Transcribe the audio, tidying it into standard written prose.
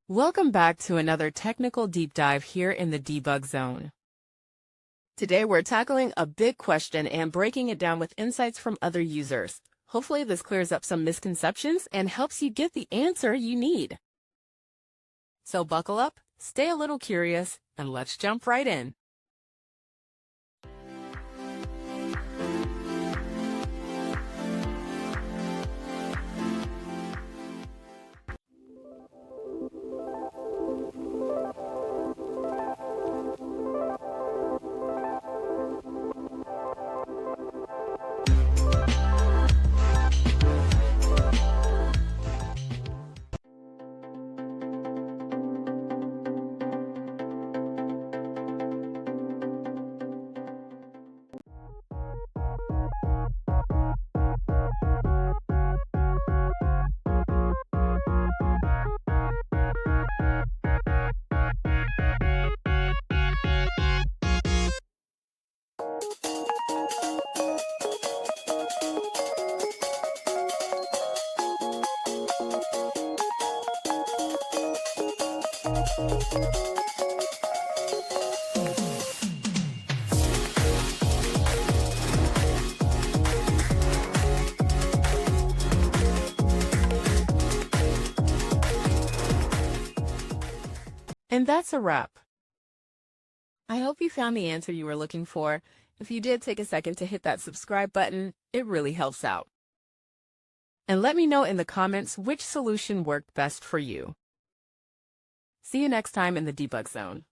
Welcome back to another technical deep dive here in the debug zone. Today we're tackling a big question and breaking it down with insights from other users. Hopefully this clears up some misconceptions and helps you get the answer you need. So buckle up, stay a little curious, and let's jump right in. And that's a wrap. I hope you found the answer you were looking for. If you did, take a second to hit that subscribe button. It really helps out. And let me know in the comments which solution worked best for you. See you next time in the debug zone.